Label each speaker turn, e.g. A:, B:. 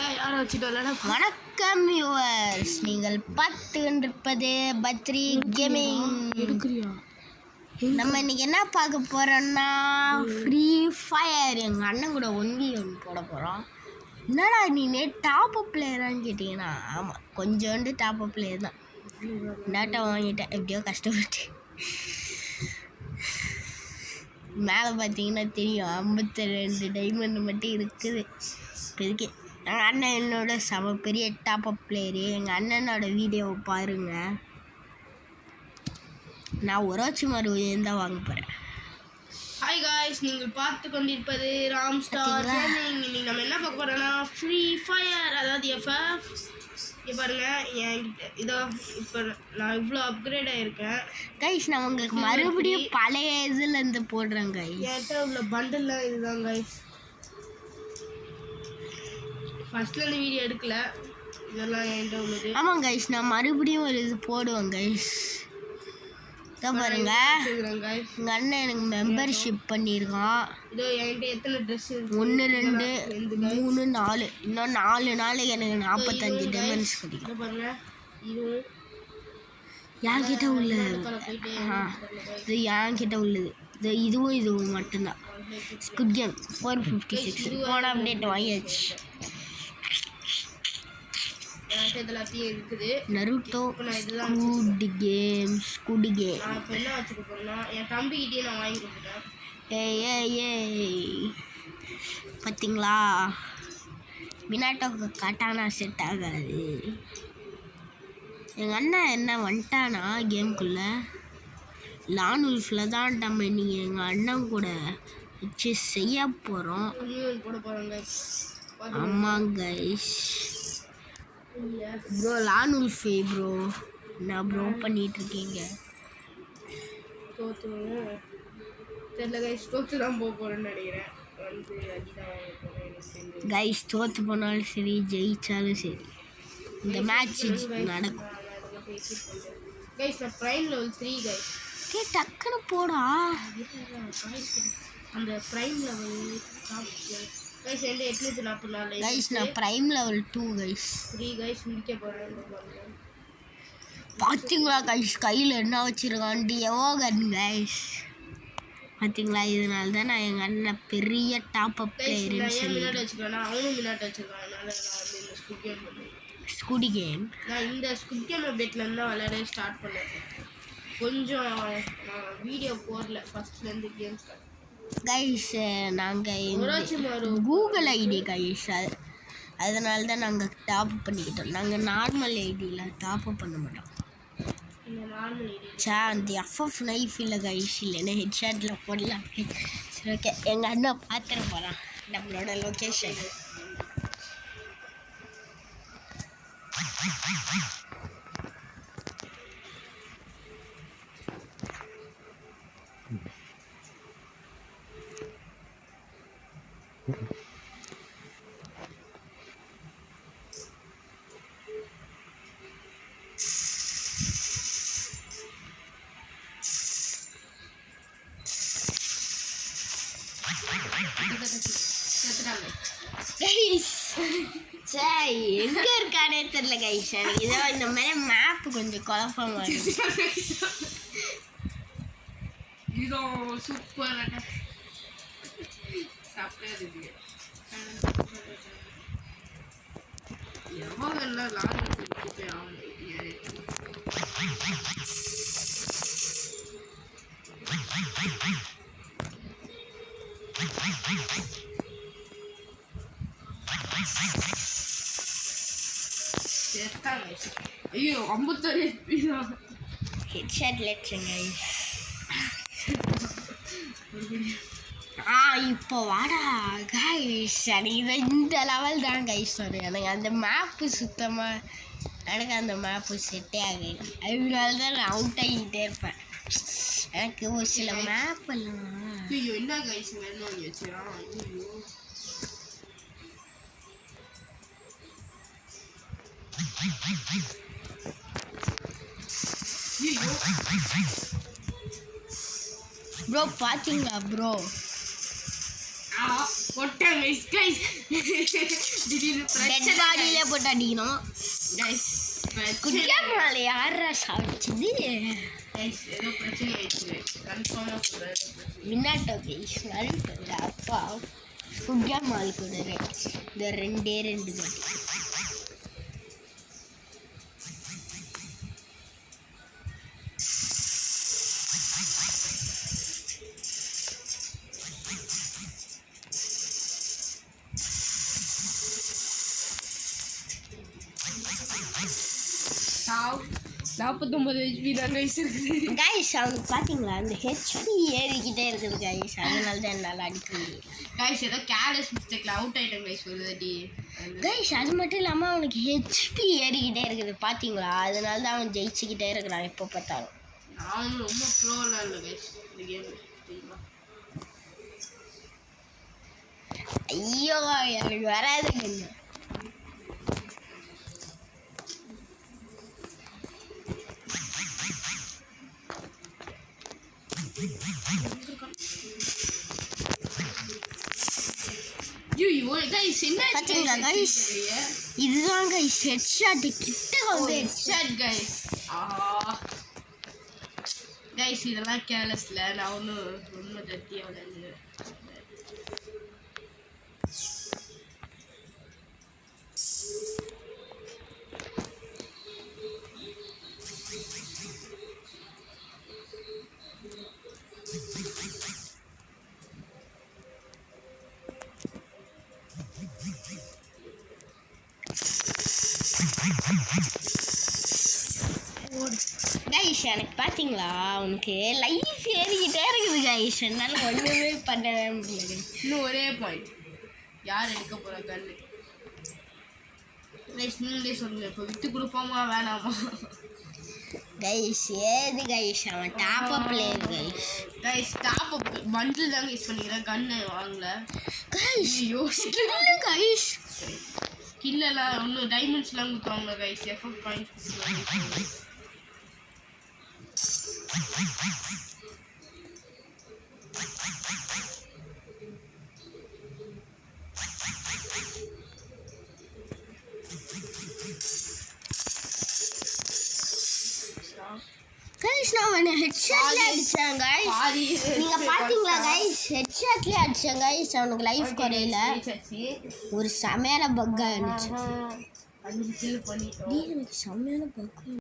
A: வணக்கம் வியூவர்ஸ், நீங்கள் பார்த்து கொண்டிருப்பது பத்ரி கேமிங். நம்ம இன்னைக்கு என்ன பார்க்க போறோம்னா ஃப்ரீ ஃபயர். எங்கள் அண்ணன் கூட 1v1 போட போகிறோம். என்னடா நீ டாப் அப் பிளேயரான்னு கேட்டிங்கன்னா, ஆமாம், கொஞ்சோண்டு டாப் அப் பிளேயர் தான். டேட்டா வாங்கிட்டேன் எப்படியோ கஷ்டப்பட்டு. மேலே பார்த்தீங்கன்னா தெரியும் 52 டைமண்ட் மட்டும் இருக்குது இப்போதைக்கு. எங்கள் அண்ணன் என்னோட செம பெரிய டாப் அப் பிளேயரு. எங்கள் அண்ணனோட வீடியோவை பாருங்கள். நான் ஒராச்சிமார் தான் வாங்க போகிறேன்.
B: ஹாய் காய்ஸ், நீங்கள் பார்த்து கொண்டிருப்பது ராம்ஸ்டார் கேமிங். இன்னைக்கு நம்ம என்ன பார்க்க போகிறோன்னா ஃப்ரீ ஃபயர், அதாவது எஃப்எஃப். இங்கே பாருங்கள், என்கிட்ட இதோ இப்போ நான் இவ்வளோ அப்கிரேட் ஆகிருக்கேன்
A: கைஸ். நான் உங்களுக்கு மறுபடியும் பழைய இதுலேருந்து போடுறேன் கைஸ்.
B: என்கிட்ட உள்ள பண்டல்லாம் இதுதான் கைஸ். ஃபஸ்ட்லேருந்து வீடியோ எடுக்கல, இதெல்லாம் என்கிட்ட உள்ளது.
A: ஆமாம் கைஸ், நான் மறுபடியும் ஒரு இது போடுவேன் கைஸ். இதான் பாருங்க, எங்கள் அண்ணன் எனக்கு மெம்பர்ஷிப் பண்ணியிருக்கான்.
B: இதோ என்கிட்ட எத்தனை ட்ரெஸ்?
A: 1 2 3 4. இன்னும் 4 நாளைக்கு எனக்கு 45 டைமண்ட்ஸ் கிடைக்கும்.
B: பாருங்க, இதுவும்
A: என்கிட்ட உள்ளது. இது என்கிட்ட உள்ளது. இதுவும் மட்டும்தான். ஸ்குட் கேம் 456 போன அப்டேட் வாங்கியாச்சு.
B: எல்லாத்தையும் இருக்குது.
A: Naruto ஸ்குட் game.
B: நான் இப்போ என்ன வச்சுக்க போறேன்னா, என் தம்பிக்கிட்டே நான் வாங்கி கொடுத்துட்டேன்.
A: ஏய் பார்த்தீங்களா, மினாட்டோக்கு கட்டானா செட் ஆகாது. எங்கள் அண்ணன் என்ன வந்துட்டானா கேமுக்குள்ளே. லான் உல்ஃபில் தான் நம்ம இன்னைக்கு எங்கள் அண்ணன் கூட வச்சு செய்ய போகிறோம்.
B: போட போகிறாங்க.
A: ஆமாம் கைஸ். ப்ரோ லான் உல்ஃபே ப்ரோ, நான் ப்ரோ பண்ணிகிட்ருக்கீங்க.
B: தெரியல கைஸ், தோற்று தான் போக போகிறேன்னு நினைக்கிறேன்.
A: கைஸ் தோற்று போனாலும் சரி, ஜெயிச்சாலும் சரி, இந்த மேட்ச் நடக்கும்.
B: கைஸ் நான் ப்ரைம் லெவல் 3 கைஸ்.
A: டக்குன்னு போடா
B: அந்த ப்ரைம் லெவல் டாப் கைஸ். எந்த 844
A: கைஸ். நான் ப்ரைம் லெவல் 2 கைஸ்.
B: 3 கைஸ் முடிக்க போகிறேன்.
A: பார்த்தீங்களா கைஸ், கையில் என்ன வச்சுருக்கான்ட்டு எவோகன் கைஸ். பார்த்தீங்களா, இதனால தான் நான் எங்கள் அண்ணன் பெரிய டாப் அப் பிளேயர்னு சொல்லி
B: வச்சுருக்கேன். அவனும் மினாட் வச்சுருக்கான். அதனால நான் வந்து இந்த ஸ்குட் கேம் பண்ணேன்.
A: ஸ்குட் கேம்
B: நான் இந்த ஸ்குட் கேம் அப்டேட்லேருந்து தான் விளையாட ஸ்டார்ட் பண்ணேன். கொஞ்சம் நான் வீடியோ போடல ஃபஸ்ட்லேருந்து கேம் ஸ்டார்ட்.
A: கைஸ் நாங்கள் கூகுள் ஐடி கைஸ், அதனால தான் நாங்கள் டாப் பண்ணிக்கிட்டோம். நாங்கள் நார்மல் ஐடியில் டாப் அப் பண்ண மாட்டோம். அந்த எஃப்எஃப் நைஃப் இல்லை கைஸ், இல்லைன்னா ஹெட்ஷாட்டில் போடலாம். சரி ஓகே, எங்கள் அண்ணா பார்த்துட்டு போகிறான் நம்மளோட லொக்கேஷன். எங்க இருக்கானே தெரியல கைஸ். எனக்கு இதோ இந்த மாதிரி மேப் கொஞ்சம் குழப்பமா இருக்கு.
B: இதோ சூப்பர் சாப்பிட்டு எவ்வளோ லாங் ஐயோ 51
A: ஹெட்ஷாட் லெட்ஸுங்க. இப்போ வாடா கைஸ், எனக்கு இந்த லெவல் தான் கைஸ் வரும். எனக்கு அந்த மேப்பு சுத்தமாக, எனக்கு அந்த மேப்பு செட்டே ஆகுது. அதனால தான் நான் அவுட் ஆகிக்கிட்டே இருப்பேன். எனக்கு ஒரு சில மேப்பெல்லாம்
B: என்ன கைஸ் வேணும் வச்சுருக்கான்.
A: ப்ரோ பார்த்தீங்களா ப்ரோ,
B: கொட்ட போட்டாங்க guys திடீர்னு
A: டெட் பாடியில போட்டு அடிக்கணும்
B: guys
A: குட்டியா மேல யாரா சாப்பிடுச்சுது
B: guys ஏதோ பிரச்சனை ஆயிடுச்சு கன்ஃபார்மா சொல்றேன்
A: மின்னாட்டோ கைஸ் நல்லிட்டு அப்பா குட்டியா மால் கூட இந்த ரெண்டே தான்
B: சாவ் 49 HP தான் கைஸ் இருக்குது
A: கைஸ் அவனுக்கு பார்த்தீங்களா அந்த ஹெச்பி ஏறிக்கிட்டே இருக்குது கைஸ் அதனால தான் என்னால் அடிக்க முடியல
B: கைஸ் ஏதோ கேர்லெஸ் மிஸ்டேக்ல அவுட் ஆயிட்டேன் கைஸ் ஒரு தாட்டி
A: கைஸ் அது மட்டும் இல்லாமல் அவனுக்கு ஹெச்பி ஏறிக்கிட்டே இருக்குது பார்த்தீங்களா அதனால தான் அவன் ஜெயிச்சுக்கிட்டே இருக்கிறான் எப்போ பார்த்தாலும்
B: நான் ரொம்ப ப்ரோலாம் இல்லை கைஸ் இந்த கேம் தெரியுமா
A: ஐயோ எனக்கு வராதுங்க
B: ஐயோ கைஸ் என்ன
A: பார்த்தீங்களா கைஸ் இதுதான் கைஸ் ஹெட்ஷாட் கிட்ட வந்து
B: ஹெட்ஷாட் கைஸ் கைஸ் இதெல்லாம் கேர்லெஸ்ல நான் ஒன்றும் ரொம்ப தட்டியாக விளையாடுறேன்
A: கைஸ் எனக்கு பார்த்தீங்களா அவனுக்கு லைஃப் ஏறிக்கிட்டே இருக்குது கைஸ் என்னால் ஒன்றுமே பண்ணவே முடியல
B: இன்னும் ஒரே பாயிண்ட் யார் எடுக்க போகிற கண்ணு கைஸ் நீங்களே சொல்லுங்கள் இப்போ விட்டு கொடுப்போமா வேணாமா
A: கைஸ் ஏது கைஸ் அவன் top up player guys
B: guys top up bundle தாங்க யூஸ் பண்ணிக்கிறேன் கண்ணு வாங்கல
A: கைஸ் யோசிக்கல கைஸ்
B: ஸ்கில்லெல்லாம் ஒன்றும் டைமண்ட்ஸ்லாம் கொடுத்தாங்க கைஸ் எஃப்எஃப் பாயிண்ட்ஸ் கொடுத்தாங்க
A: கைஸ் நான் அவனை ஹெட்ஷாட்ல அடிச்சேன் கைஸ்
B: பாதி
A: நீங்க பாத்தீங்களா கைஸ் ஹெட்ஷாட்ல அடிச்சேன் கைஸ் அவனுக்கு லைஃப் குறையல ஒரு செமையான பக்கா இருந்துச்சு
B: அது கில் பண்ணிட்டோம்
A: எனக்கு செமையான பக்கம்